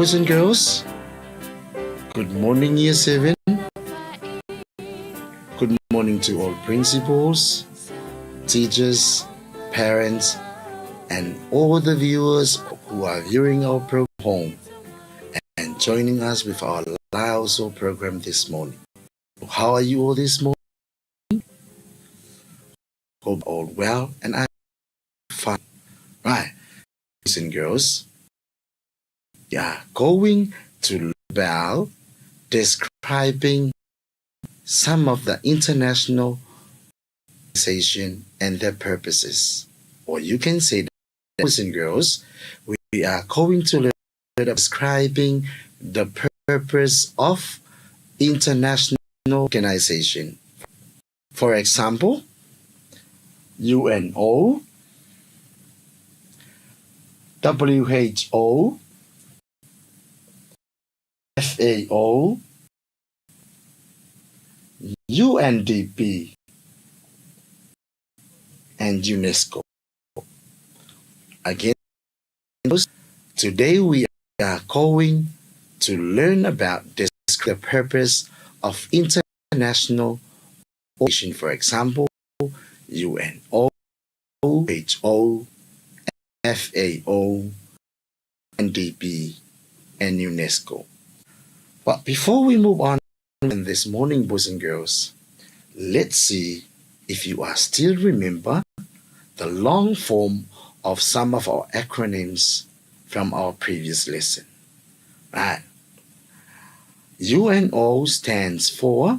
boys and girls. Good morning, Year 7. Good morning to all principals, teachers, parents, and all the viewers who are viewing our program home and joining us with our live show program this morning. How are you all this morning? Hope all well and I'm fine. Right, boys and girls, we are going to learn about describing some of the international organizations and their purposes. Or you can say that, boys and girls, we are going to learn about describing the purpose of international organization. For example, UNO, WHO, FAO, UNDP, and UNESCO. Again, today we are going to learn about the purpose of international organization. For example, UNO, WHO, FAO, UNDP, and UNESCO. But before we move on this morning, boys and girls, let's see if you are still remember the long form of some of our acronyms from our previous lesson. Right. UNO stands for,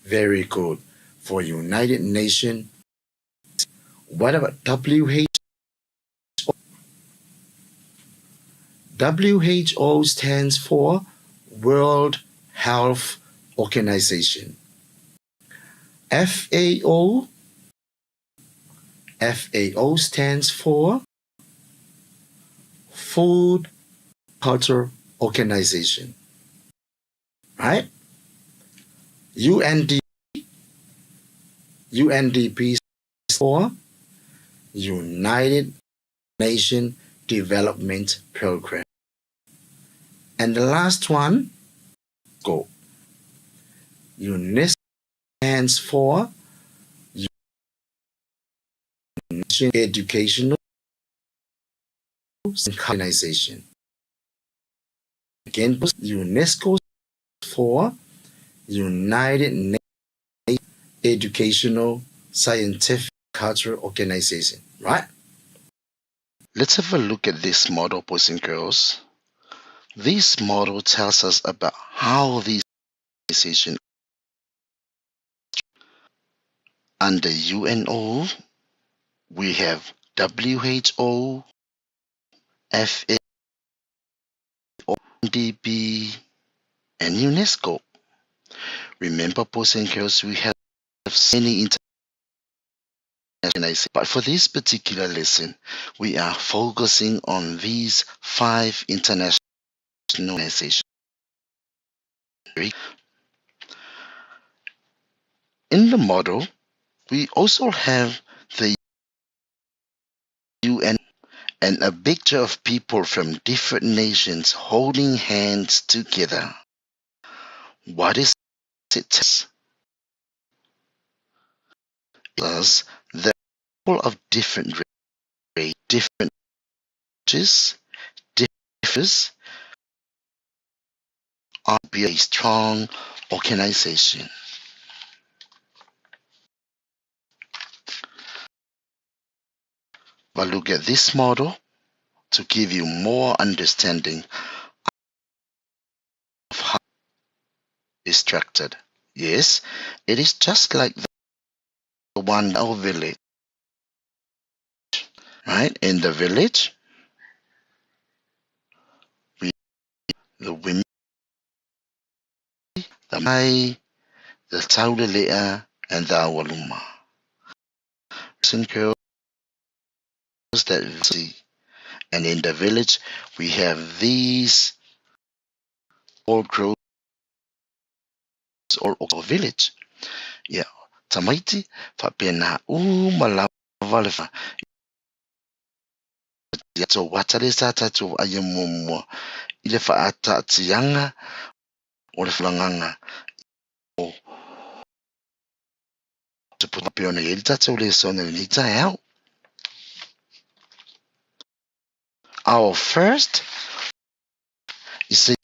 very good, for United Nations. What about WHO? WHO stands for World Health Organization. FAO stands for Food Culture Organization. Right? UNDP stands for United Nations Development Program. And the last one, go. UNESCO stands for United Educational Organization. Again, UNESCO stands for United Nations Educational Scientific Cultural Organization. Right? Let's have a look at this model, boys and girls. This model tells us about how these organizations under UNO, we have WHO, FAO, UNDP, and UNESCO. Remember, boys and girls, we have many international organizations, but for this particular lesson, we are focusing on these 5 international organizations. In the model, we also have the UN and a picture of people from different nations holding hands together. What is it? Because the people of different races, different ages, differs are be a strong organization. But look at this model to give you more understanding of how it is structured. Yes, it is just like the one in our village. Right? In the village, the women, the mai, the taulelea, and the awaluma. And girls that we see. And in the village, we have these all groups or village. Yeah. Tamaiti, fa pena malava so watale sa tatu ayamumo ile faata tianga o le flanganga o te puta peona ele tatu le sona ni tau. Our first is a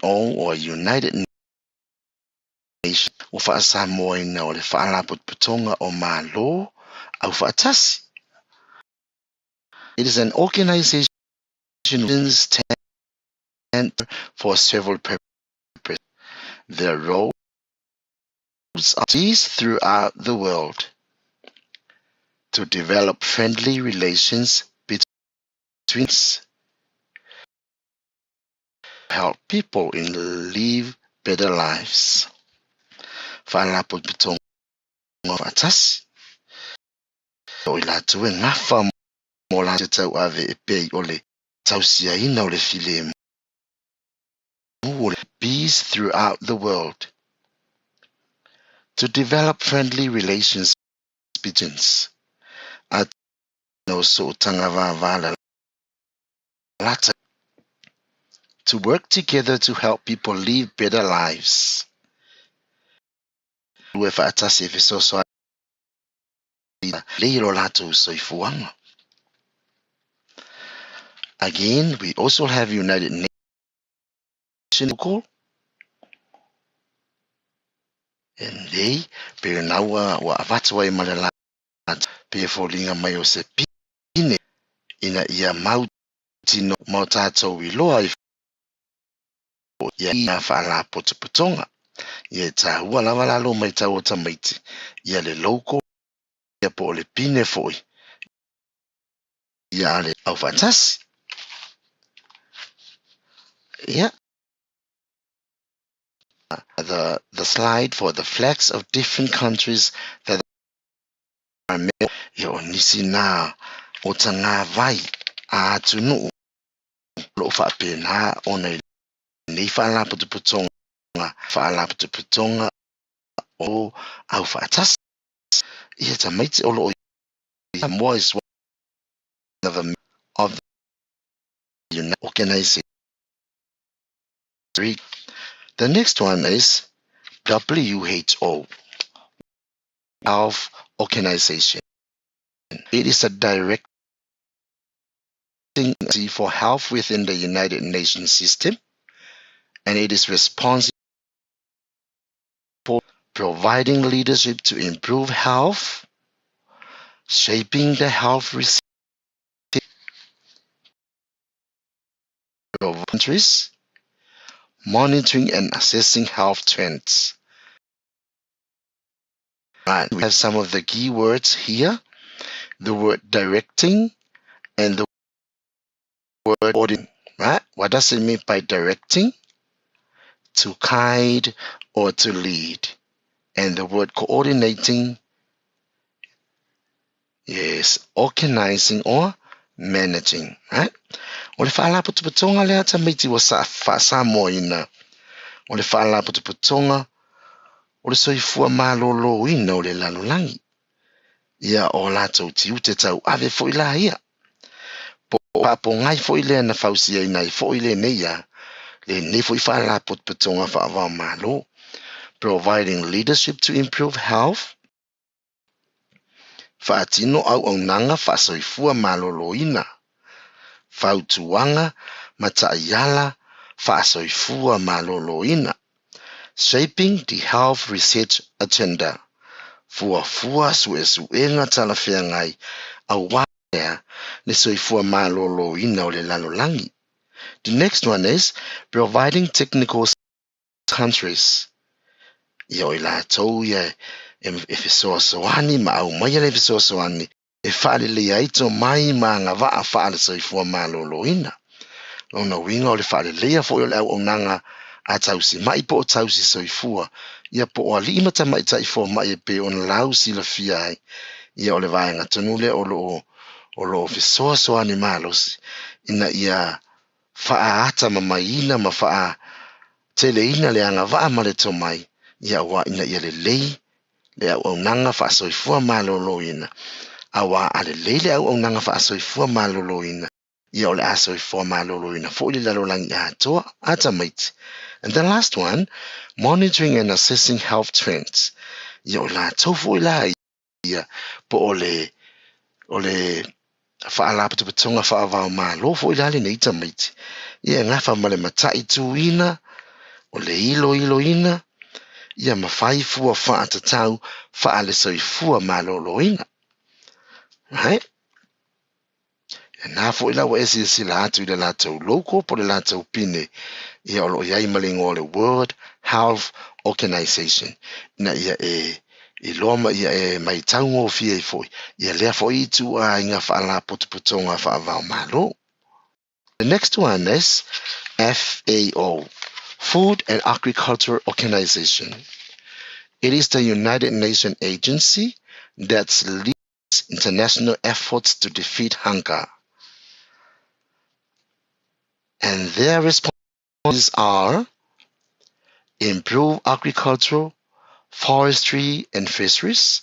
or United Nations o fa Samoa ina o le faala putonga o malo au faatasi. It is an organization stand for several purposes. Their roles are these throughout the world to develop friendly relations between help people in live better lives. Faala putonga o faatasi. O ila tu ngafa mo la te tau ave e pei ole tau sia ina ole file ole peace throughout the world to develop friendly relations between at no so tangava vala lata to work together to help people live better lives. With atasi fiso so leiro lato soifuanga. Again, we also have United Nations call, and they pe nawa wa avatwa malala pe folinga mayo se pine ina ia mautino mautato wiloa ia fala potopotonga ia tahua lava lalo mai tau o tamaiti ia le loko ia po le pine foi ia le au fatasi ia the slide for the flags of different countries that are made ia o nisi na o tanga vai a tunu lo fa pena ona nei fala potopotonga fala potopotonga o au fatasi ia tamaiti o lo more is one of the United Organization. The next one is WHO, Health Organization. It is a directing agency for health within the United Nations system, and it is responsible for providing leadership to improve health, shaping the health of countries, monitoring and assessing health trends. Right, we have some of the key words here. The word directing and the word coordinating. Right? What does it mean by directing? To guide or to lead. And the word coordinating, yes, organizing or managing. Right? O le whaala putuputonga lea tamaiti wa Samoa ina. O le whaala putuputonga o le soifua malolo ina o le lalolangi. Ia o latou tiu te tau ave fo ila ia. Po ngai fo ile na fausia ina fo ile neia. Le ne fo whaala putuputonga whaava malo. Providing leadership to improve health. Whaatino au nanga whasoifua malolo ina. Fautuanga mataiala whaasoifua malolo ina. Shaping the health research agenda. Fuafua suenga talafea ngai au wāea le soifua malolo ina o le lalolangi. The next one is providing technical countries. Ia o ila tau ia e fesoasoani ma au mai le fesoasoani e whaale le aito mai ma ngā waa whaale soifua malolo ina. Lona winga o le whaale lea fo o le au onanga a tausi mai po o tausi soifua. Ia po o alima ta mai tai fo mai e pe on lausi la fia ai. Ia o le vaenga tanule o lo fesoasoani malosi. Ina ia faa ata mamaina ma faa tele ina le anga waa ma le tomai. Ia wa ina ia le lei le au nanga fa soifua malolo ina awa ale leile au nanga fa asoifua maloloina ia ole asoifua maloloina fo ile lalolangi atoa ata maiti. And the last one, monitoring and assessing health trends. Ia o latou fo ila ia po ole fa'alaputuputoga fa'avao malo fo ila lenei tamaiti ia gafa ma le mata'i tuina o le iloiloina ia mafai fua fa'atatau fa'ale soifua maloloina. Right? Na fo ila wa sila atu i le latou loko po le latou pine ia o lo iai malingo o le World Health Organization na ia i loma ia mai taungo fia i foi ia lea foi i tu a inga whaala putuputonga whaavao malo. The next one is FAO, Food and Agriculture Organization. It is the United Nations agency that leads international efforts to defeat hunger. And their responses are improve agriculture, forestry and fisheries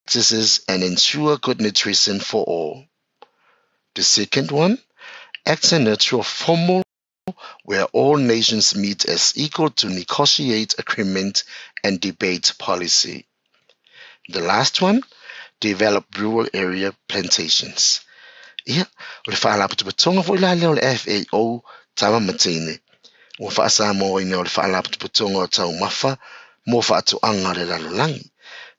practices and ensure good nutrition for all. The second one, act a neutral formal where all nations meet as equal to negotiate agreement and debate policy. The last one, develop rural area plantations. Ia, o le whaalaputuputonga fo ila leo le FAO tama matene. O whaasamo ina o le whaalaputuputonga o tau mafa mo whaatoanga le lalolangi.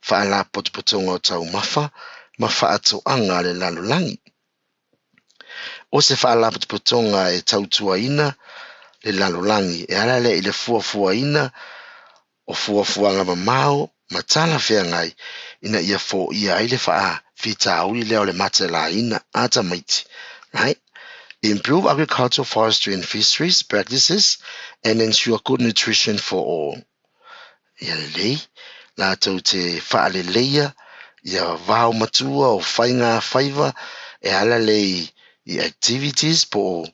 Whaalaputuputonga o tau mafa ma whaatoanga le lalolangi. O se whaalaputuputonga e tautuaina le lalolangi e alale i le fuafuaina o fuafuanga mamao ma tala whea ngai ina ia fo ia ai le wha fitaui leo le matela ina ata maiti. Right? Improve agriculture, forestry and fisheries practices and ensure good nutrition for all. Ia lei, la tau te whaaleleia, ia vau matua o whainga whaiva e ala lei i activities po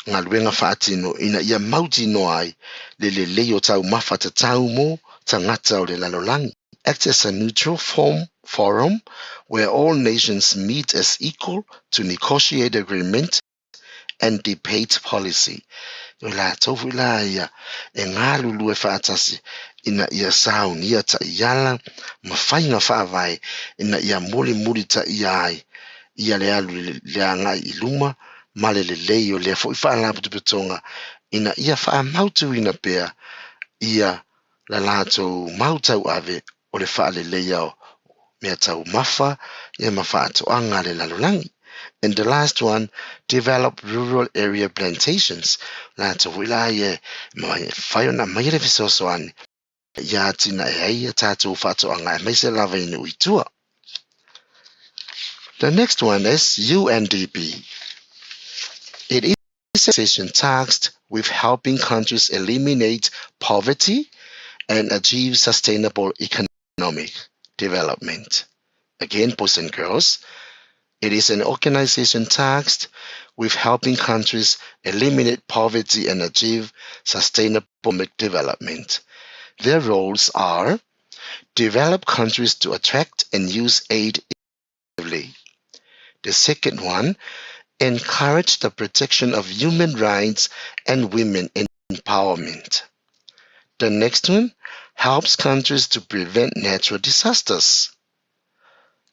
ngā luenga whaatino ina ia mauti no ai le lei o tau mawhata tau mo tangata o le lalolangi. Act as a neutral forum where all nations meet as equal to negotiate agreement and debate policy. O la tofu la ia e ngā lulu e whaatasi ina ia saun ia ta iala ma whainga whaavai ina ia muli ta iai ia le alu le ngai i luma ma le lei o le fo i whaalaputuputonga ina ia whaamautu ina pea ia la lato mautau ave o le whaalelei au mea tau mafa ia ma whaatoanga le lalolangi. And the last one, develop rural area plantations. Lato wila ye whaiona mai le fisosoani. Ia tina e hei tātou whaatoanga e meise lava inu itua. The next one is UNDP. It is an organization tasked with helping countries eliminate poverty and achieve sustainable economic development. Again, boys and girls, it is an organization tasked with helping countries eliminate poverty and achieve sustainable development. Their roles are develop countries to attract and use aid effectively. The second one, encourage the protection of human rights and women empowerment. The next one, helps countries to prevent natural disasters.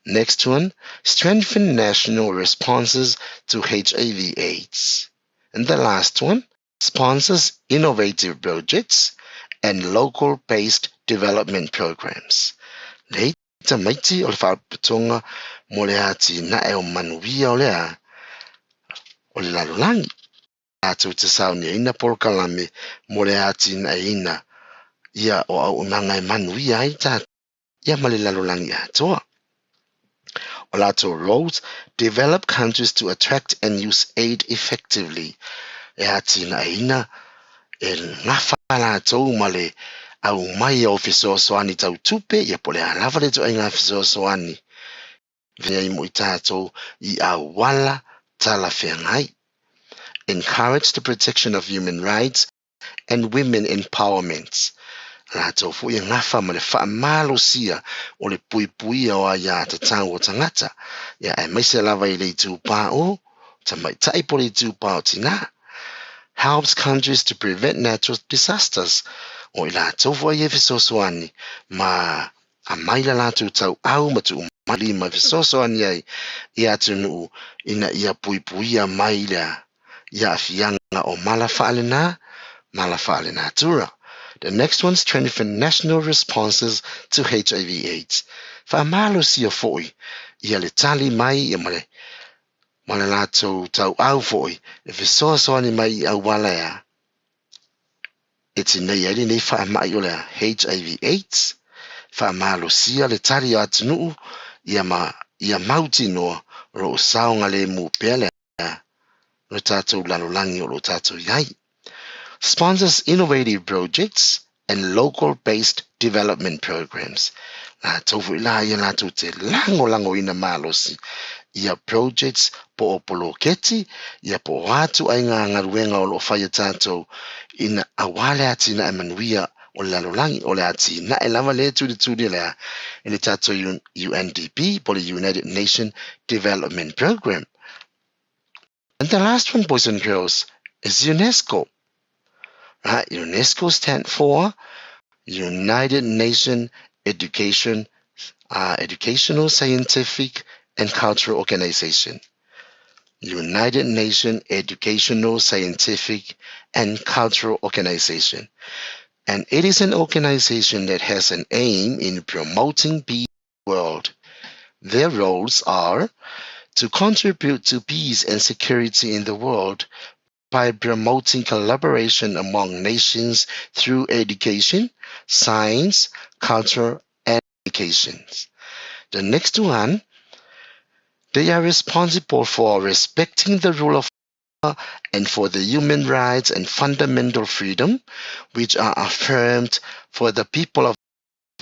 Next one, strengthen national responses to HIV/AIDS. And the last one, sponsors innovative projects and local-based development programs. Leita maiti o le whaputonga mo le ati na e o manuia o lea o le lalolangi. Atu te sauni ina polkalame mo le ati na ina ia o au unanga e manuia ai tatu ia ma le lalolangi atoa. Olato roles, develop countries to attract and use aid effectively. E ati na ina e ngafa la tau male au mai o fisosoani tau tupe ia pole alawa le to ai ngā fisosoani. Vea i mo i tātou i a wala tala whengai. Encourage the protection of human rights and women empowerment. la tau fu ia ngafa ma le whaamalo sia o le pui o a ia te tau o tangata. Ia e maise lava I le tu pāo, ta mai tai po le tu pāo tina. Helps countries to prevent natural disasters. O I la tau fu ia fisosoani, ma a maila la tu tau au ma tu umali ma fisosoani ai, ia tunu ina ia pui a maila, ia fianga o mala whaalena tura. The next one, strengthen national responses to HIV/AIDS. Whaamalo sia foi, ia le tali mai ia male la tau au foi, e fisoasoani mai I au walea. It's nei ai nei whaamai o lea HIV/AIDS. Whaamalo sia le tali o atunuu, ia mauti noa ro saonga le mu pele lo tatou lalolangi o lo tatou iai. Sponsors innovative projects and local-based development programs. La tofu ila ia la tu te lango ina malosi. Ia projects po o poloketi, ia po watu ai ngā ngaruenga o lo whaia tātou ina awale atina e manuia o lalolangi o le atina e lava le tūdi lea i le tātou UNDP po le United Nations Development Program. And the last one, boys and girls, is UNESCO. Right? UNESCO stands for United Nations Educational, Scientific and Cultural Organization. United Nations Educational, Scientific and Cultural Organization. And it is an organization that has an aim in promoting peace in the world. Their roles are to contribute to peace and security in the world by promoting collaboration among nations through education, science, culture, and communications. The next one, they are responsible for respecting the rule of law and for the human rights and fundamental freedom, which are affirmed for the people of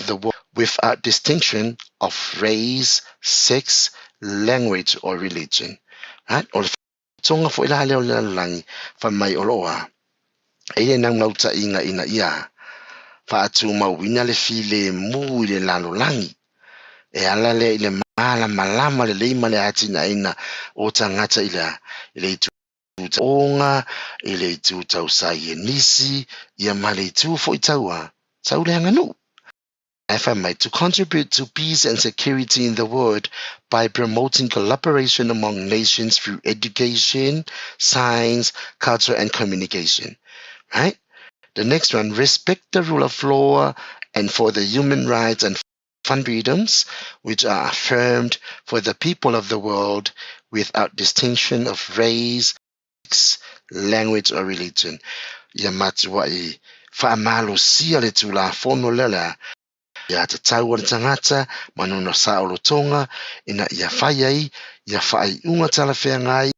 the world without distinction of race, sex, language, or religion. Right? Tonga fo ila leo langi fa mai oloa. Ele nang mauta inga ina ia. Fa atu mawina le file mu le lalo langi. E ala le ile malama le leima le atina ina o tangata ila. Ile tu onga, ile tu tau nisi, ia male tu fo itaua. Tau le anganu. FMI to contribute to peace and security in the world by promoting collaboration among nations through education, science, culture, and communication. Right? The next one, respect the rule of law and for the human rights and freedoms which are affirmed for the people of the world without distinction of race, sex, language, or religion. Yamatuai faamalo sia le tula fono lela. Ia te tau o tangata, manuna sa o tonga, ina ia whai ai, ia whai unga talawhea ngai,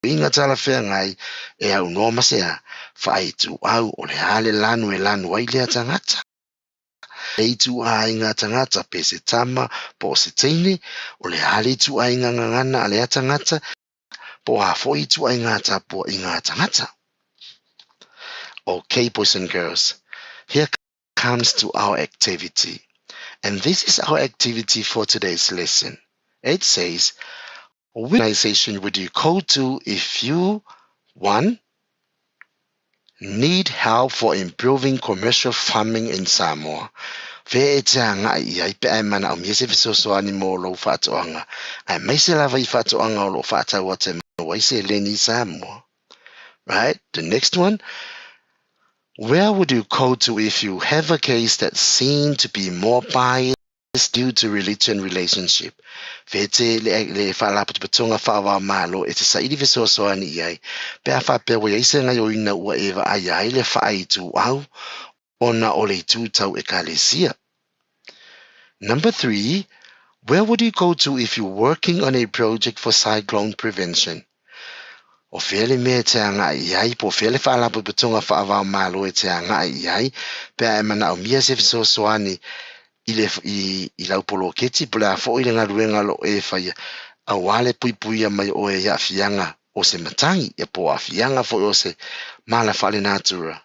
inga talawhea ngai, e au noma sea, whai tu au o le hale lanu e lanu ai lea tangata. E tu a inga tangata pe se tama po se teine, o le hale tu a inga ngangana a lea tangata, po a fo i tu a ingata po inga tangata. Okay, boys and girls, here comes to our activity. And this is our activity for today's lesson. It says, which organization would you go to if you, 1, need help for improving commercial farming in Samoa? Ve'etanga ia pe ai mana o miese fisoso ani mo lo fatoanga. Ai mai se lava I fatoanga o lo fata wa te wai se leni Samoa. Right? The next one, where would you go to if you have a case that seemed to be more biased due to religion relationship? Vete le fala putunga fawa malo it is saidi visoso ani ai. Pe afa pe wa ise nga yo ina wa eva ai le fa ai tu au ona ole tu tau ekalesia. Number 3, where would you go to if you're working on a project for cyclone prevention? O fele me te anga iai, po fele whaala putunga whaava malo e te anga iai, pe ai mana o mia se fiso soani I lau polo keti, pole a fo ile ngā ruenga lo e whai a wale pui mai o e ia fianga o se matangi, e po a fianga fo o se mala whale natura.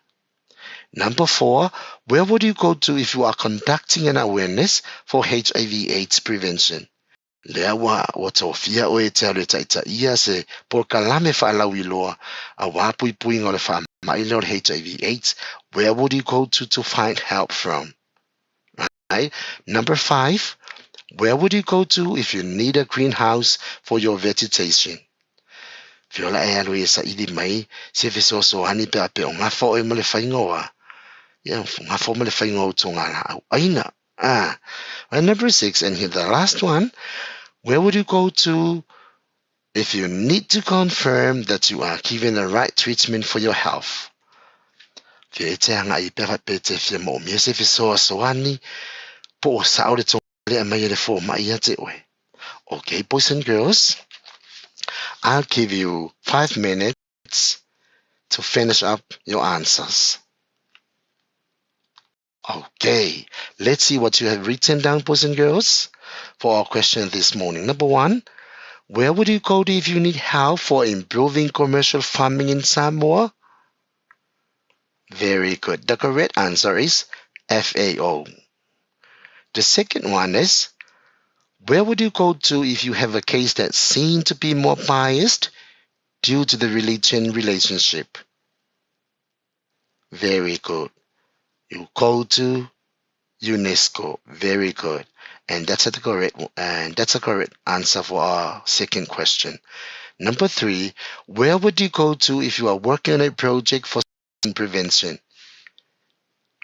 Number 4, where would you go to if you are conducting an awareness for HIV/AIDS prevention? Lewa o tofia o e te ale taita ia se por kalame whaalawi loa a wapui pui ngore wha maile o HIV/AIDS. Where would you go to find help from? Right? Number 5, where would you go to if you need a greenhouse for your vegetation? Viola e alo e sa ili mai se fesoso hani pe ape o ngafo e male whaingoa. Ngafo male whaingoa utonga la au aina. And number 6, and here the last one, where would you go to if you need to confirm that you are given the right treatment for your health? Okay, boys and girls, I'll give you 5 minutes to finish up your answers. Okay, let's see what you have written down, boys and girls, for our question this morning. Number 1, where would you go to if you need help for improving commercial farming in Samoa? Very good. The correct answer is FAO. The second one is, where would you go to if you have a case that seems to be more biased due to the religion relationship? Very good. You go to UNESCO. Very good. And that's a correct answer for our second question. Number 3, where would you go to if you are working on a project for prevention?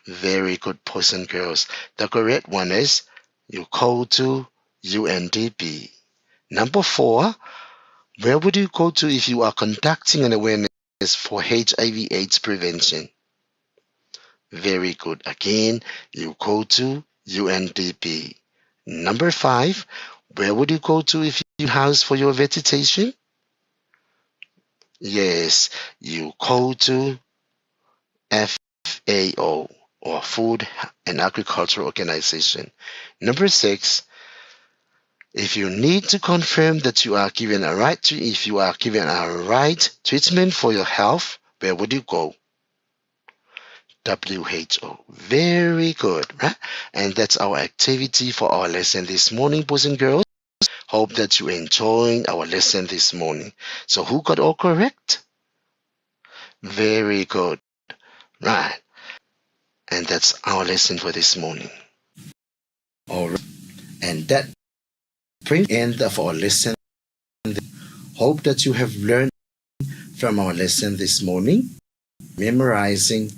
Very good, boys and girls. The correct one is you go to UNDP. Number 4, where would you go to if you are conducting an awareness for HIV/AIDS prevention? Very good. Again, you go to UNDP. Number 5, where would you go to if you house for your vegetation? Yes, you go to FAO, or Food and Agriculture Organization. Number 6, if you need to confirm that you are given a right treatment for your health, where would you go? WHO. Very good, right? And that's our activity for our lesson this morning, boys and girls. Hope that you enjoyed our lesson this morning. So who got all correct? Very good, right? And that's our lesson for this morning. All right. And that brings the end of our lesson. Hope that you have learned from our lesson this morning, memorizing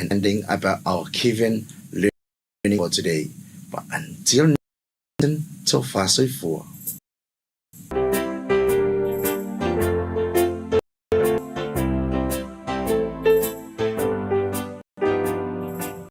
and ending about our given learning for today. But until next time, so far so forth.